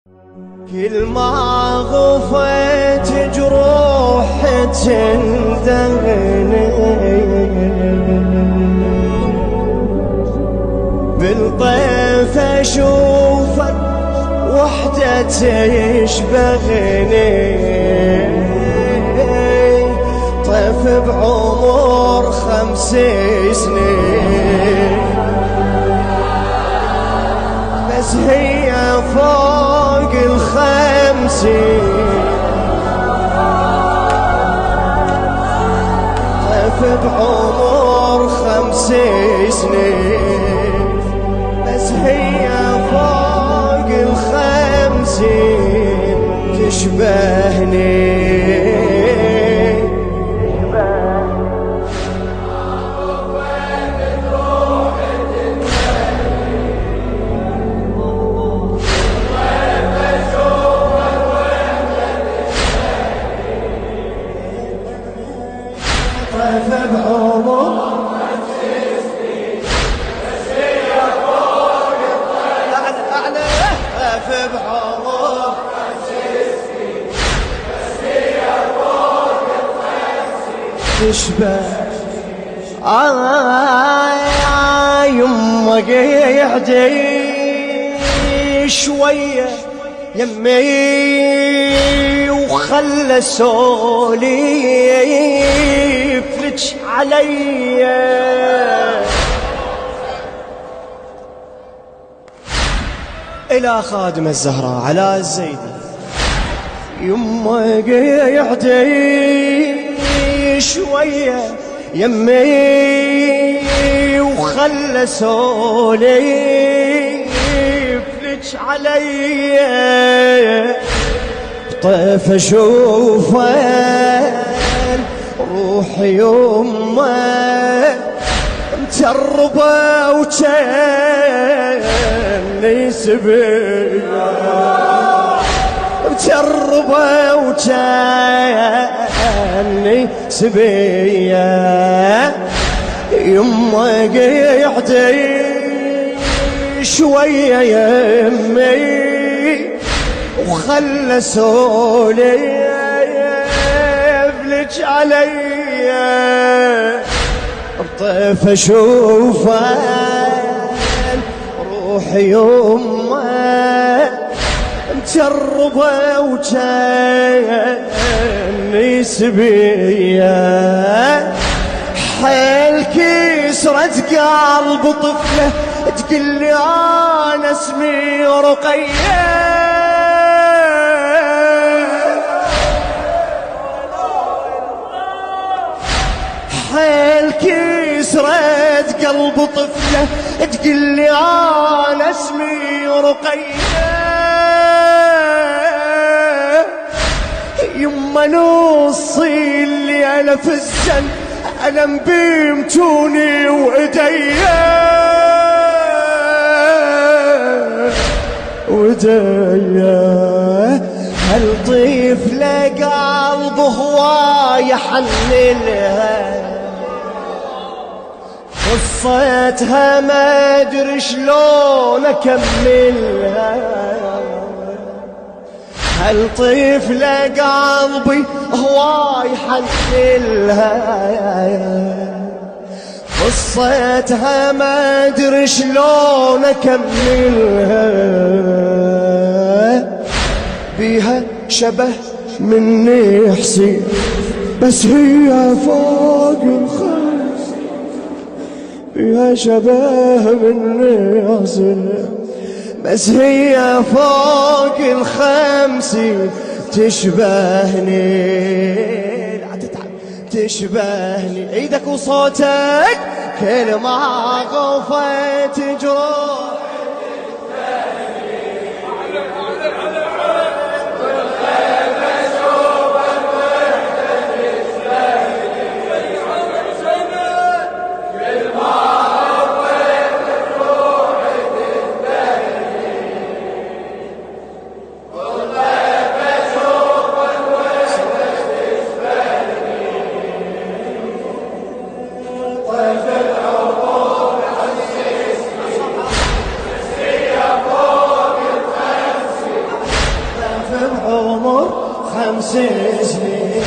كل ما غفيت جروح تندهني بالطيف اشوفك وحدة تشبهني طيف بعمر 5 سنين بس هي فوق 50 طيف بعمر 5 سنين بس هي فوق 50 تشبهني تشبه يما قيعدي شوية يمي وخلى سوليف لك عليا إلى خادم الزهراء على الزيدي يما قيعدي شوية يمي وخلى سوليف لك عليا طيف اشوفه روحي يمه متربة وجاني سبية متربة وجاني سبية يما قيعدي شوية يمي وخلى سوليف لك عليا بطيف اشوفه روحي يمه متربة وجاني سبية حيل كسرت قلب طفلة تقلي أنا اسمي رقية حيل كسرت قلب طفلة تقلي أنا اسمي رقية يما نصي اللي أنا في الزن ألم بيمتوني وإيديا هالطفلة قلبه هواي حنلها قصتها ما أدري شلون أكملها هالطفلة قلبي هواي حنلها قصتها ما أدري شلون أكملها بيها شبه مني حسين بس هي فوق 50 بيها شبه مني حسين بس هي فوق 50 تشبهني لا تتعب تشبهني ايدك وصوتك كل ما غفيت جروح بعمر 5 سنين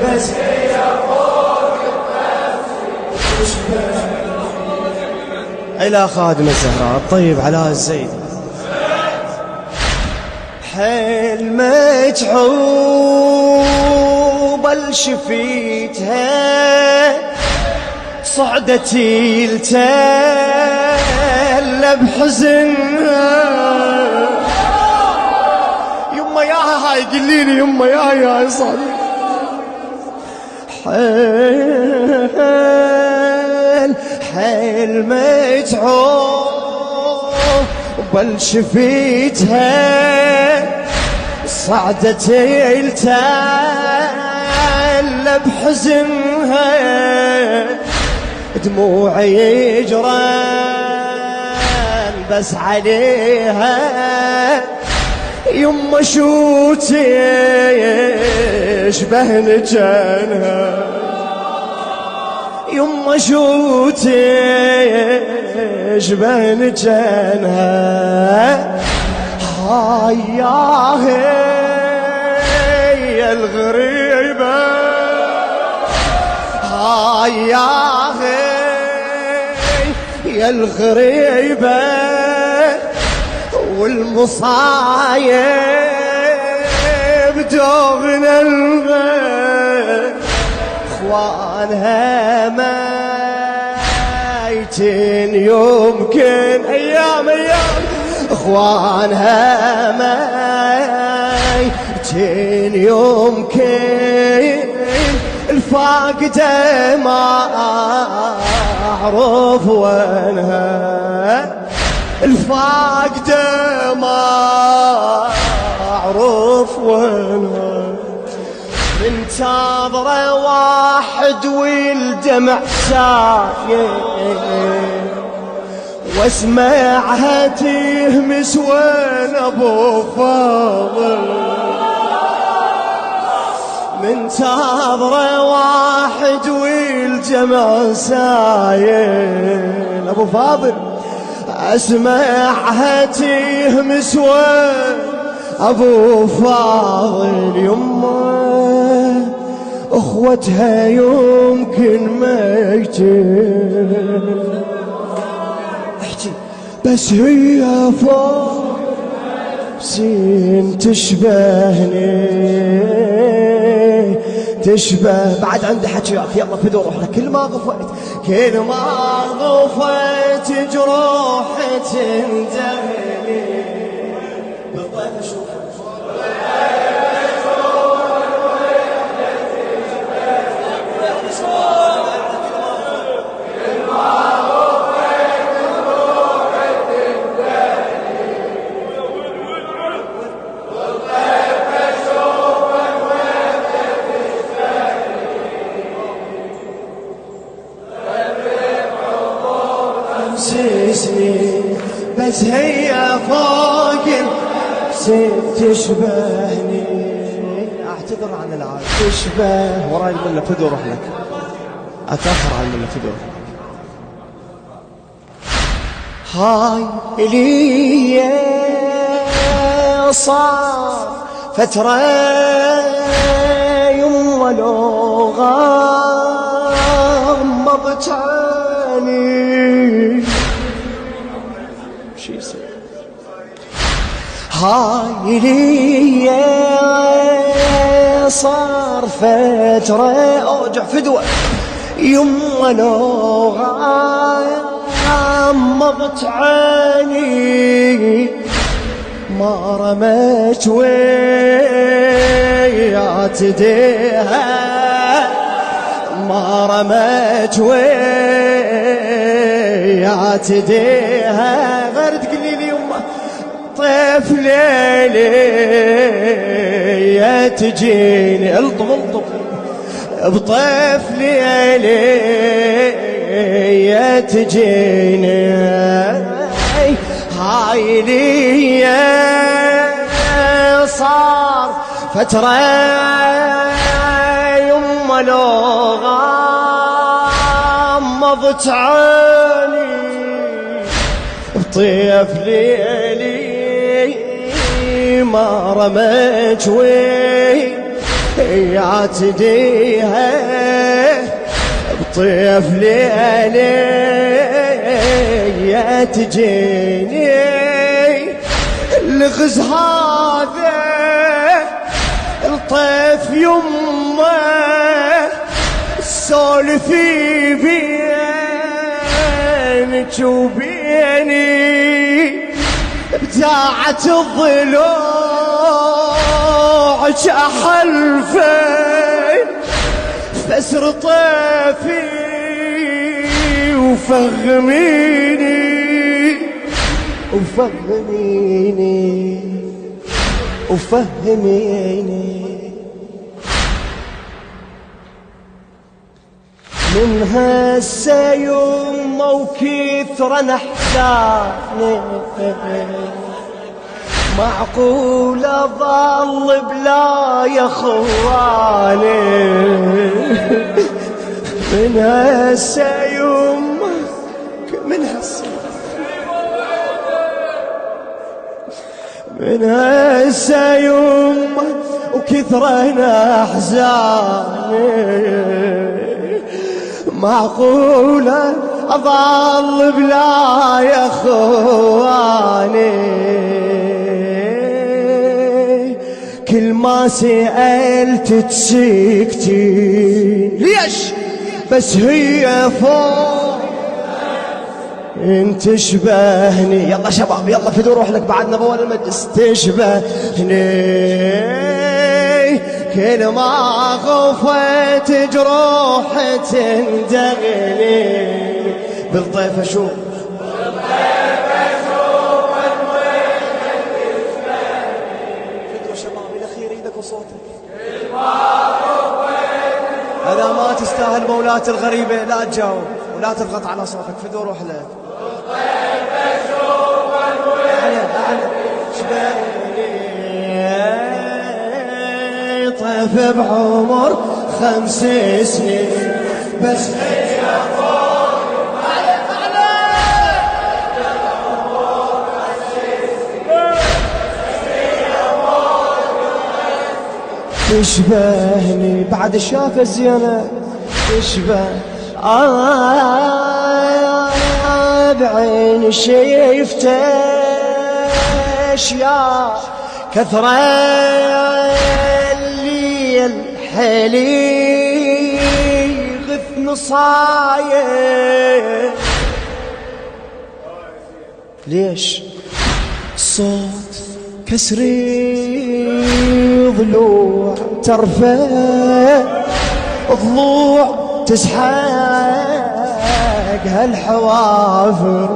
بس هي فوق إلى خادم الزهراء الطيب علاء الزيد. حيل متعوب الشفيتها صعدت التل بحزنها. يما ياها هاي قليلي يما ياها صديق. حيل متعوب الشفيتها صعدت التل بحزنها دموعي يجران بس عليها يما شو تشبه نجانها يما شو تشبه نجانها. هاي يا الغريبة هاي يا الغريبة والمصايب دوغنا الغيب اخوانها مايتين يمكن ايام اخوانها مايتين يمكن الفاقدة ما اعرف وينها الفاقدة ما اعرف وينها. منتظرة واحد والدمع سايل واسمعها تهمس وين ابو فاضل. منتظرة واحد والجمع سايل ابو فاضل اسمعها تهمس وين ابو فاضل. يمه اخوتها يمكن ميتين احكي بس هي فوق سين تشبه بعد عندي حكيات. يلا فدوا روحنا كل ما غفيت كل ما غفيت جروحي تندمني بالضيف اشوفك بس هي فوق تشبهني. اعتذر عن العالم تشبه وراي المله فدوا روح لك اتاخر عن المله فدوا روح لك. هاي لي صار فترة يما لو غمضت عيني هاي لي صار فترة اوجع فدوة يما لو غمضت عيني ما رمت ويات ايديها ما رمت ويات ايديها غير تقولي لي يما طيف ليلي يا تجيني الطم بطيف ليلي يا تجيني هاي لي صار فترة يما لو غمضت عيني بطيف ليلي يما رمج يا تديها بطيف ليلي يا تجيني الغز هذا الطيف يما سولفي بينك وبيني بتاعة الضلوع أحلفين فسر طيفي وفهميني وفهميني من هسه يما وكثر احزاني معقول اظل بلا يا خوالي من هسه يما من هسه يما وكثر احزاني معقولة أظل بلا يا خواني كل ما سألت تسكتين ليش بس هي فوق انت تشبهني يلا شباب يلا فدوا روح لك بعدنا بول المجلس تشبهني كل ما غفت جروح تندغني بالضيف اشوف فدوا شباب الاخير ايدك وصوتك هذا ما تستاهل مولات الغريبة لا تجاوب ولا تضغط على صوتك فدوا روح لك طيف بعمر 5 سنين بس هي فوق تشبهني بعد شاف الزينة تشبه بعين شيفته اشياء كثرة اللي الحلي غث نصايا ليش صوت كسري ضلوع ترفع ضلوع تسحق هالحوافر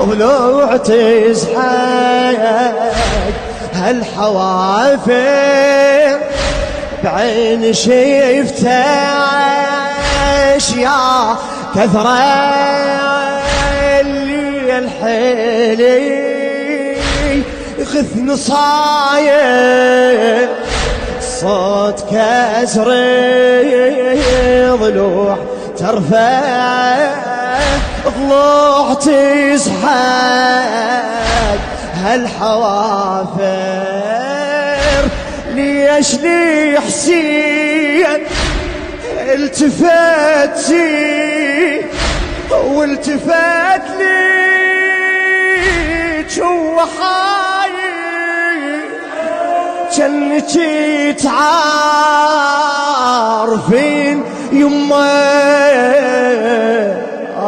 ضلوع تسحق هالحوافر بعين شيفته اشياء كثرة اللي الحيلي غث نصايا صوت كسري ضلوع ترفع ضلوع تسحق هالحوافر ليش لي حسين التفتي والتفت ليك هو حايل جنتي تعارفين يما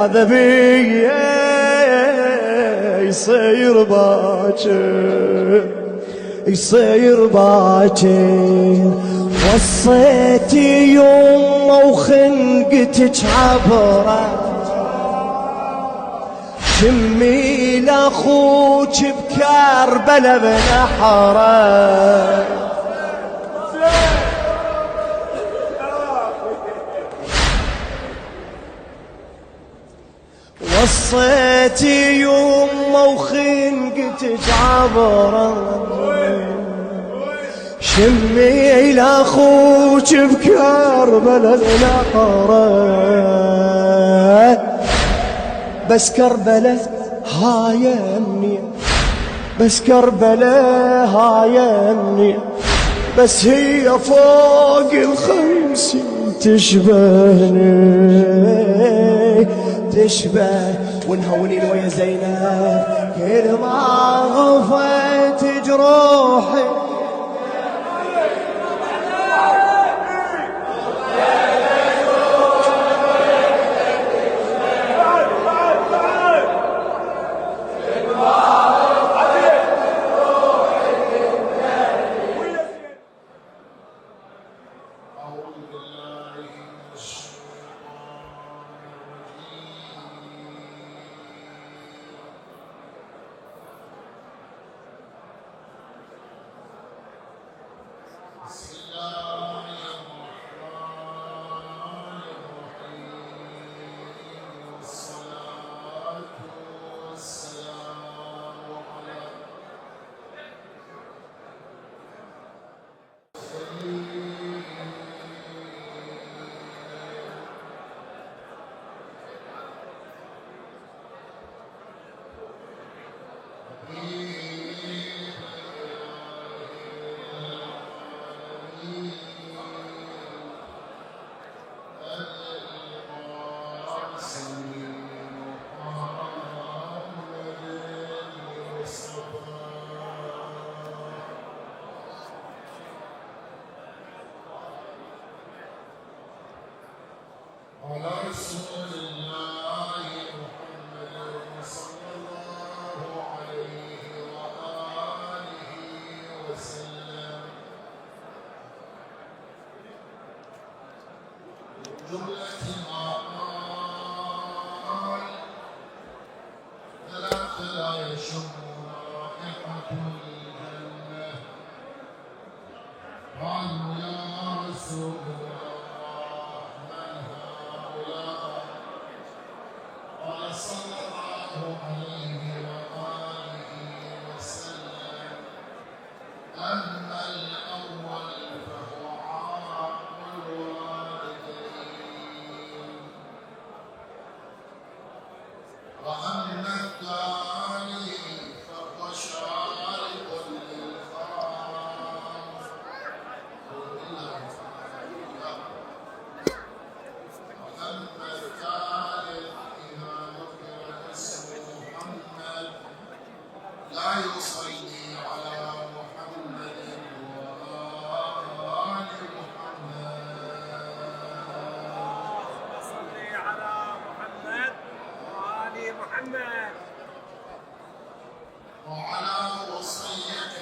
هذا بيا يصير باكر وصيتي يما وخنقتك عبره شمي لاخوك بكربلا بنحره وصيتي يما وخنقتك عبره شمي لاخوك بكربلا بنحره بس كربلا هاي يمي بس كربلاء هاي يمي، بس هي فوق 50 تشبهني تشبه. ونهونين ويا زينب كل ما غفيت جروحي على رسول الله محمد صلى الله عليه وآله وسلم. جملة ما قال ثلاثة لا يشم رائحة الجنة. قالوا يا رسول الله صلى الله عليه وآله وسلم. أما الأول فهو عاق الوالدين، وأما الثاني فهو شارب للخمر. وأما الثالث محمد لا يصلي على محمد وآل محمد. صلي على محمد وآل محمد. وعلى وصيك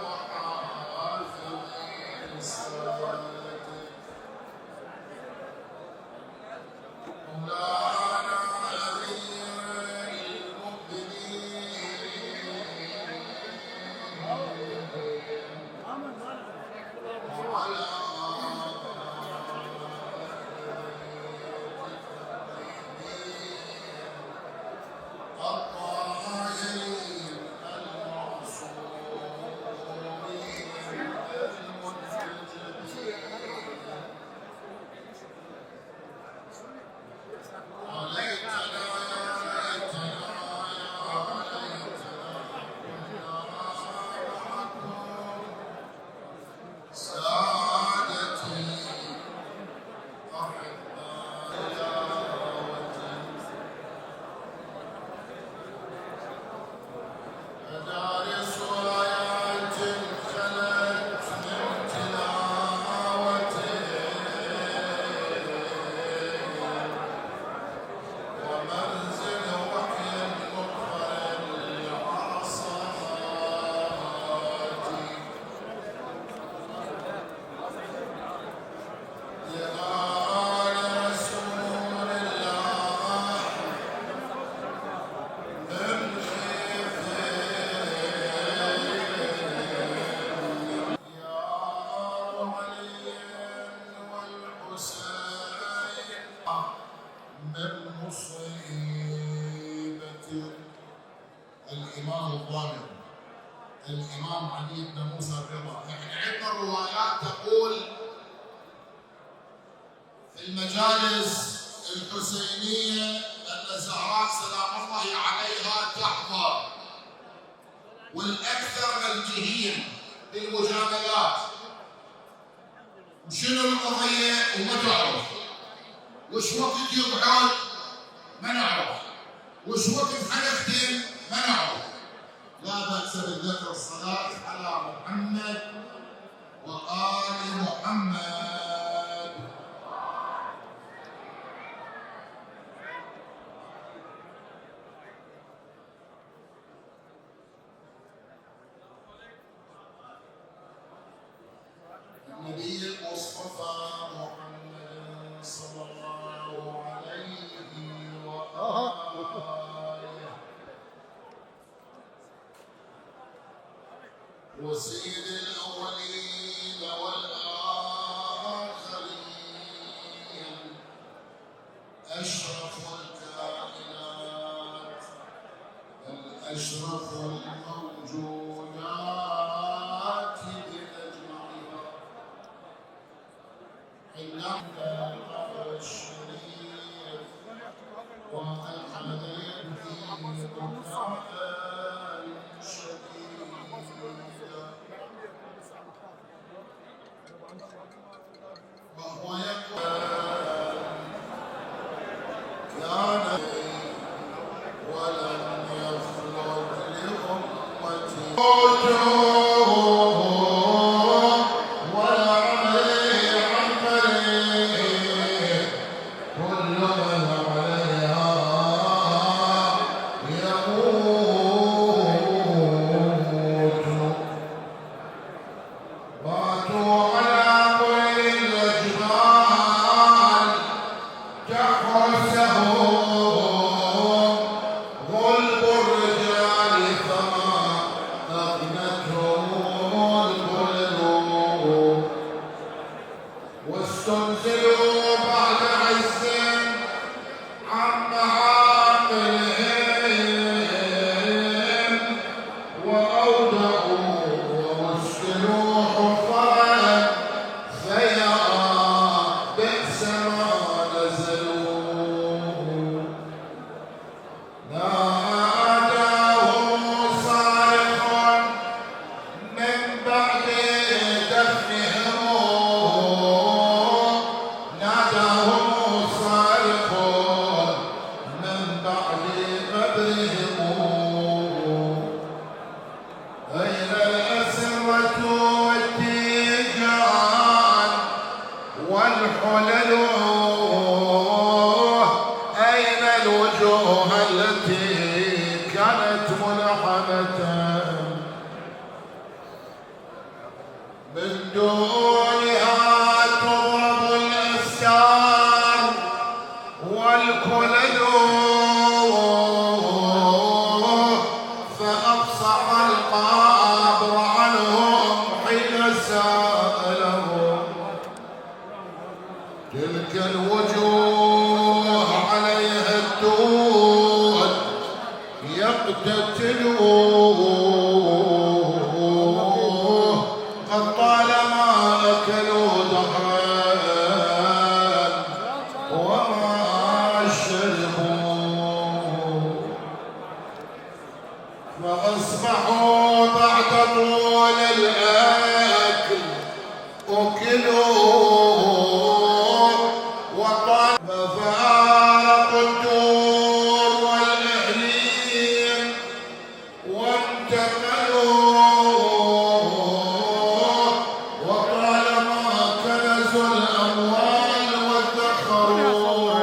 وحافظ رسالتك مولانا أمير المؤمنين وعلى الطاهرين المعصومين المنتجبين. مدارس آيات خلت من تلاوته، ومنزل وحي مقفر لعصاتي. لآل رسول الله من من مصيبة الإمام الظالم الإمام علي بن موسى الرضا. يعني عندنا الروايات تقول في المجالس الحسينية أن الزهراء سلام الله عليها تحظى، والأكثر الجهين بالمجاملات، وشنو القضية وما تعرف، وش وقت يقعد ما نعرف، وش وقت حدث ما نعرف. لا بأس بالذكر الصلاة على محمد وآل محمد. النبي المصطفى محمد صلى الله عليه وآله وسيد الأولين والآخرين، أشرف الكائنات، الأشرف الموجودات بأجمعها، إنك القبر الشريف وأحمد يبكي بكاء شديدا، وهو يقول يا نبي ولم يخلق لأمتي واستنزلوا بعد عز عن معاملهم، وأودعوا ومسكنوا حفرا فيا بئس ما نزلوا. ناداهم صارخ من بعد دفنهم، ناداهم صارخ من بعد قبرهم، أين الأسرة والتيجان والحلل، أين الوجوه التي كانت ملحمة من دونها تضرب الأستار والكلل، فأفصح القبر عنهم حين سألهم. تلك الوجوه عليها الدود يقتتلون، قد طالما أكلوا دهرا وما شربوا، فأصبحوا بعد طول الأكل أكلوا وطال، ففارقوا الدور والأهلين وانتقلوا، وطالما كنزوا الأموال وادخروها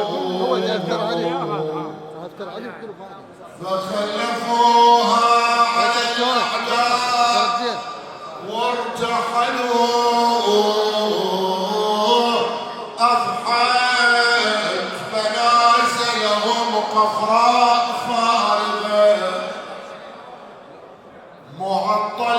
فخلفوها على الأعداء وارتحلوا، أضحت منازلهم قفراء فارغة معطلة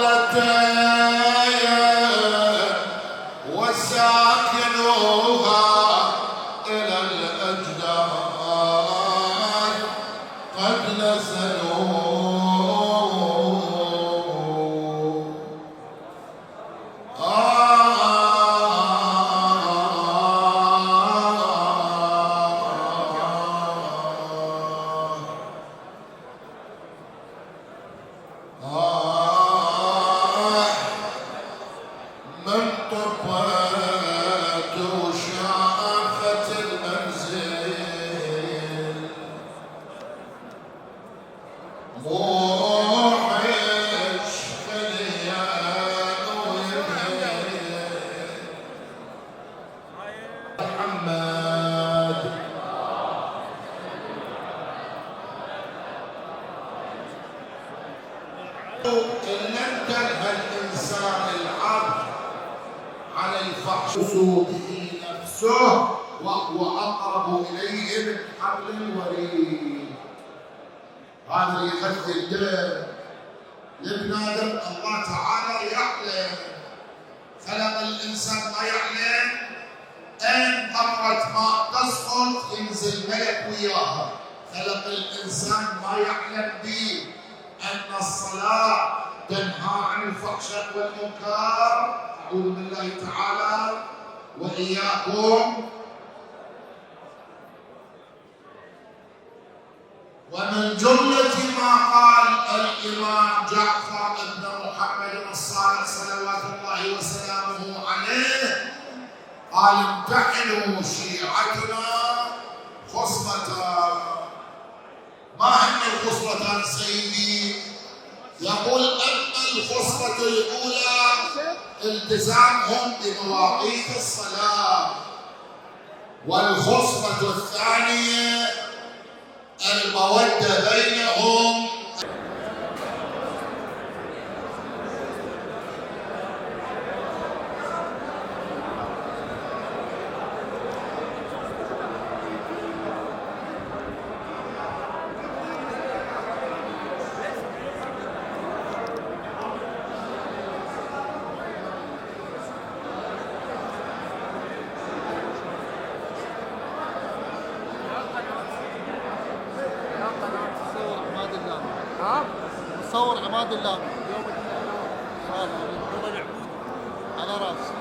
من طفت وشافت المنزل موحش خليا محمد إن لم تنهى الإنسان العبد على الفحش به نفسه وهو أقرب إليه من حبل الوريد. هذا اللي يغذي الدم. لابن آدم الله تعالى يعلم، خلق الإنسان ما يعلم أن قطرة ماء تسقط ينزل ملك وياها. خلق الإنسان ما يعلم به أن الصلاة تنهى عن الفحشاء والمنكر. أعوذ بالله تعالى وإياكم. ومن جملة ما قال الإمام جعفر بن محمد الصادق صلوات الله وسلامه عليه، قال امتحنوا شيعتنا خصلتان. ما هن الخصلتان سيدي؟ يقول أما الخصلة الأولى التزامهم بمواقيت الصلاة، والخصلة الثانية المودة بينهم. صور عماد الله يوم على راسه.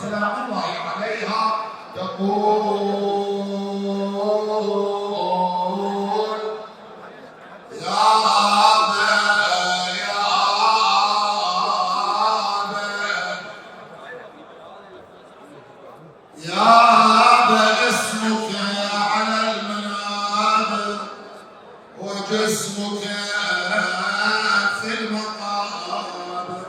سلام الله عليها تقول يا أبا يا أبا يا أبا اسمك على المنابر وجسمك في المقابر.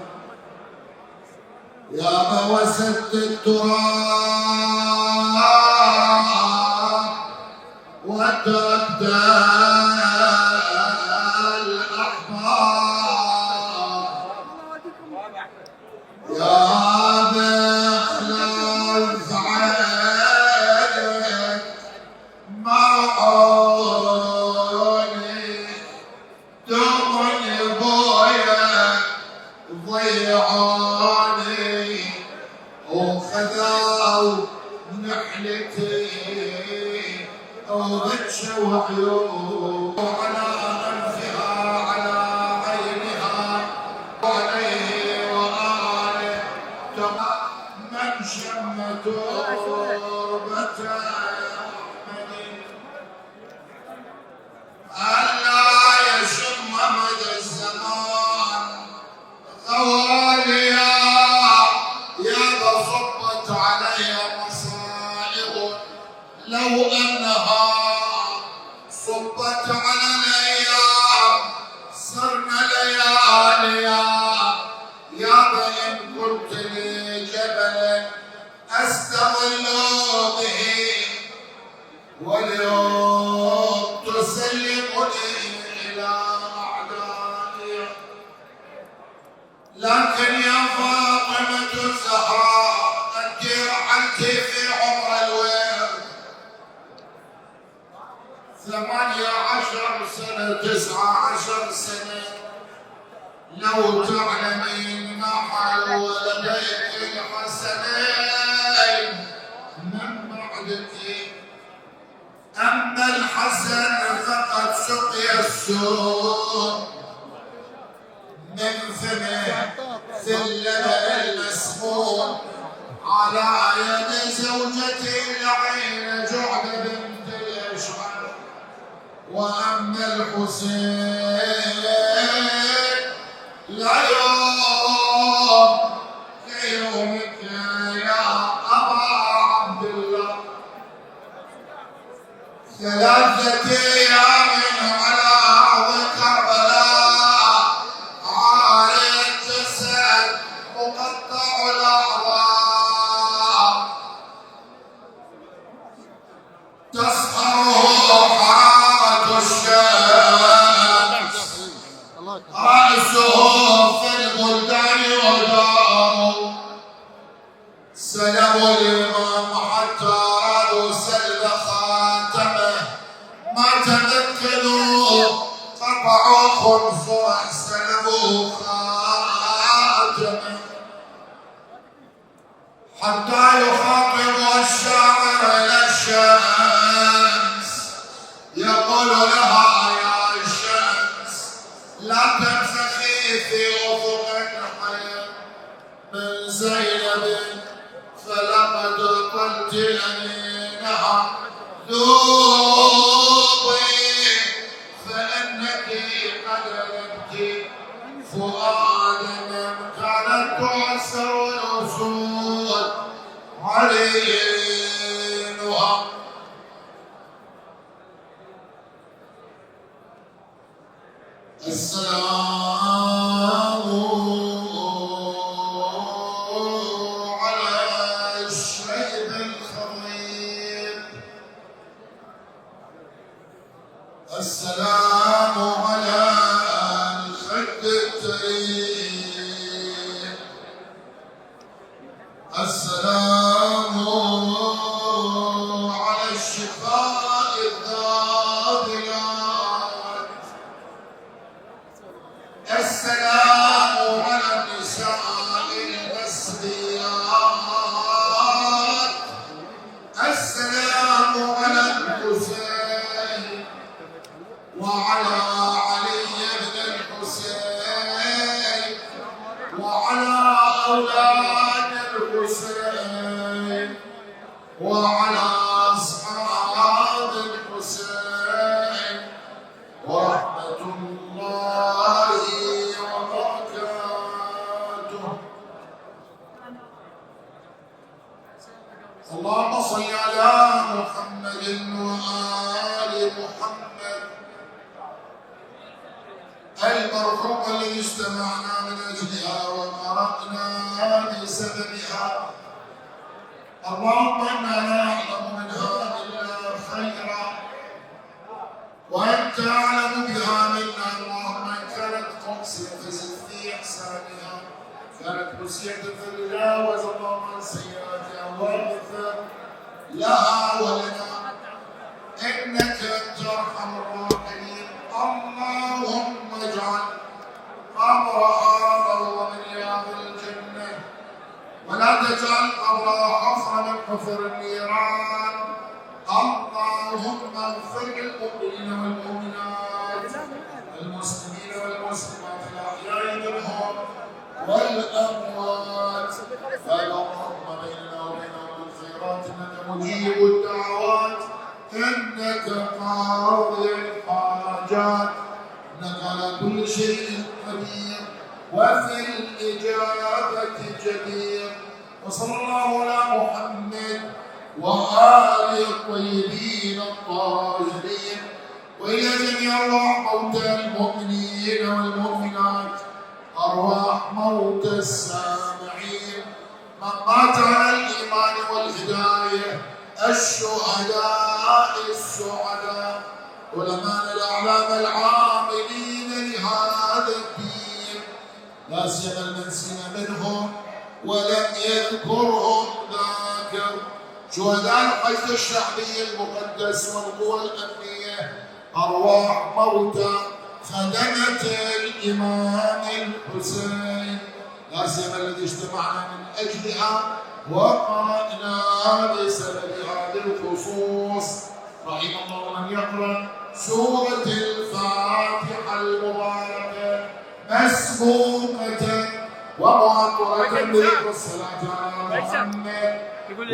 يا بوسد التراب وتركت الأحباب. يا بخلف عينك مرعوني دمني بويا ضيعوني وخذوا نحلتي وبتشوا عيون على أنفها على عينها وعليه وآله من شم تربة أحمد ألا يشم مدى الزمان غواليا يا بصبت علي مصائب لو أنها صبت صبت على الأيام صرنا لياليا يا بإن كنت لي جبلا أستظل به واليوم تسلمني إلى أعدائي لكن يا فاطمة الزهراء أنت رحلتي في عمر الورد 18 سنة 19 سنة لو تعلمين ما حال ولديك الحسنين من بعدك أما الحسن فقد سقي السوء من فمه في اللبن المسموم على يد زوجته اللعينة جعد بنت الأشعر وأما الحسين لا يوم كيومك يا أبا عبد الله 3 أيام على أرض كربلاء عاري الجسد مقطع الأعضاء تسخره حرارة الشمس رأسه في البلدان وداره سلبوا الإمام حتى رادوا سلب خاتمه ما تمكنوا قطعوا خنصره سلبوا خاتمه حتى يخاطب الشاعر إلى الشمس يقول لها يا الشمس لا تنفخي في أفق الحياة من زينب فلقد قلت أنينها ذوقي فإنك قد لبت فؤاد من كانت تعسر الأصول علينها السلام على الشيب الخضير السلام على الخد التريب السلام على الشفاء الذابلات السلام على النساء المسبيات السلام على الحسين وعلى علي بن الحسين وعلى أولاد الحسين وعلى أصحاب الحسين ورحمة الله وبركاته. اللهم صل على محمد وآل محمد المرحوم الذي استمعنا من أجلها وقرأنا بسببها. اللهم إنا لا نعلم منها إلا خيرا وأنت أعلم بها منا. اللهم إن كانت قصية فزد في إحسانها كانت قصية فتجاوز اللهم عن سيئاتها واغفر لها ولنا إنك أنت أرحم الراحمين. اللهم اجعل قبرها روضة من رياض الجنة ولا تجعل قبرها حفرة من حفر النيران. اللهم اغفر للمؤمنين والمؤمنات المسلمين والمسلمات الأحياء منهم والأموات. اللهم بيننا وبينهم بالخيرات إنك مجيب الدعوات إنك قاضي الحاجات إنك على كل شيء قدير وفي الإجابة جدير. وصلى الله على محمد وآل الطيبين الطاهرين وإلى جميع أرواح موتى المؤمنين والمؤمنات، أرواح موتى السامعين، من مات على الإيمان والهداية، الشهداء السعداء، علماء الأعلام العاملين لهذا الدين، لا سيما المنسين منهم ولم يذكرهم ذاكر، شهداء الحشد الشعبي المقدس والقوى الأمنية، أرواح موتى خدمة الإمام الحسين، لا سيما الذي اجتمعنا من أجلها وقرأنا بسبب هذا الخصوص. رحم الله من يقرأ سورة الفاتحة المباركة مسبوقة ومؤطرة بذكر الصلاة على محمد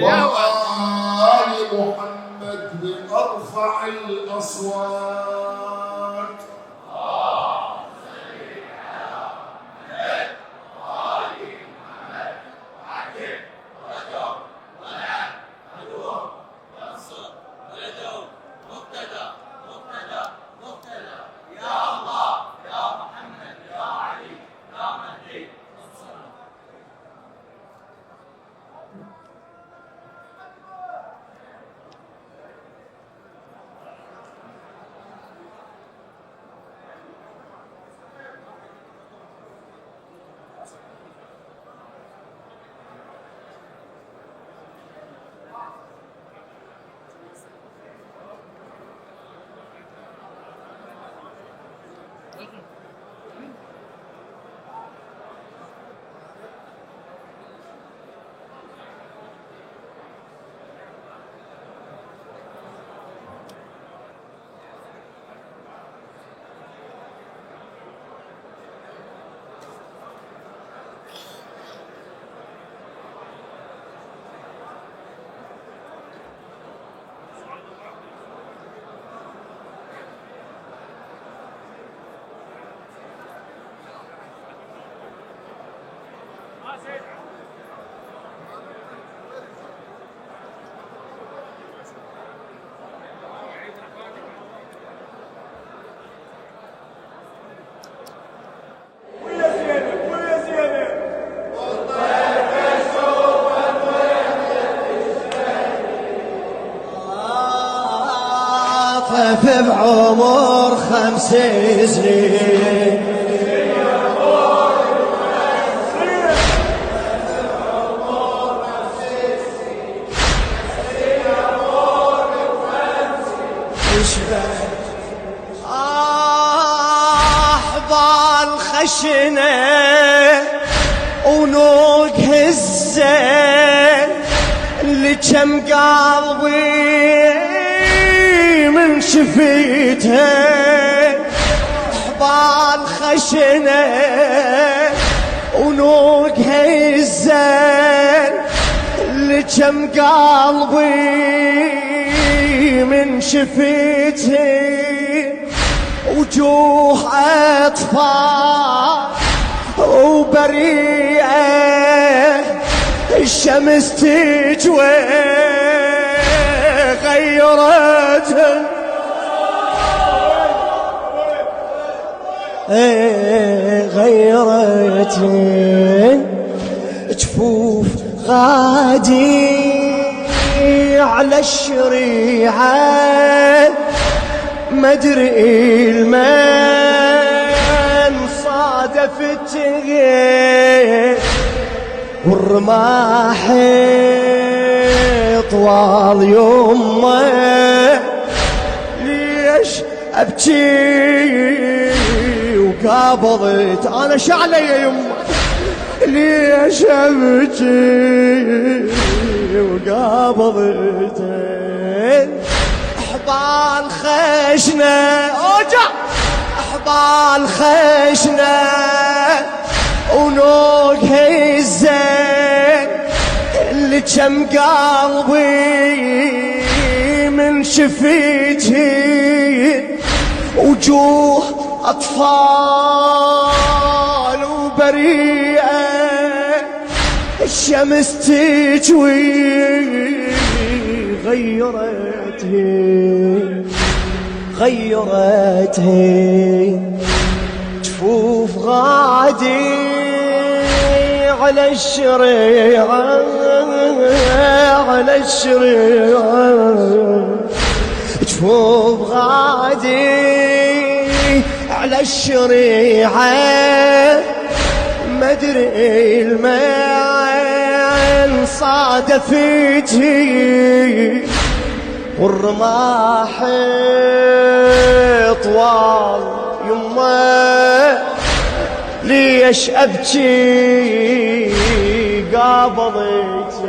وآل محمد بأرفع الأصوات. بعمر 5 سنين أحضان خشنة ونوق هزة اللي كم قلبي من شفيتها أحضان خشنة ونوق هزة اللي كم قلبي من شفيتها وجوه أطفال وبريئة الشمس تجوي غيرتها غيرتها جفوف غادي على الشريعة مدري المن صادفته والرماح طوال يمه ليش ابكي وقابضت انا شعله يا يمه ليش ابكي وقابضت احضان خشنه اوجع احضان خشنه ونوق هزين اللي كم قلبي من شفيتي وجوه أطفال وبريئة الشمس تجوي غيرتهن غيرتها جفوف غادي على الشريعة على الشريعة جفوف غادي على الشريعة مدري المعن صادفتي والرماح طوال يمه ليش أبكي قابضيتي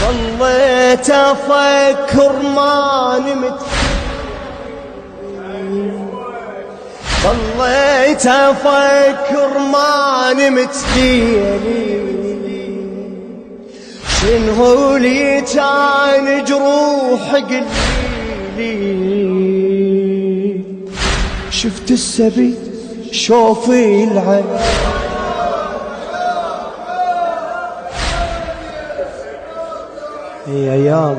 ظليت أفكر ما نمت ظليت أفكر ما نمت ليلي شنو لي كان جروح قليلي شفت السبي شوفي العين هي أيام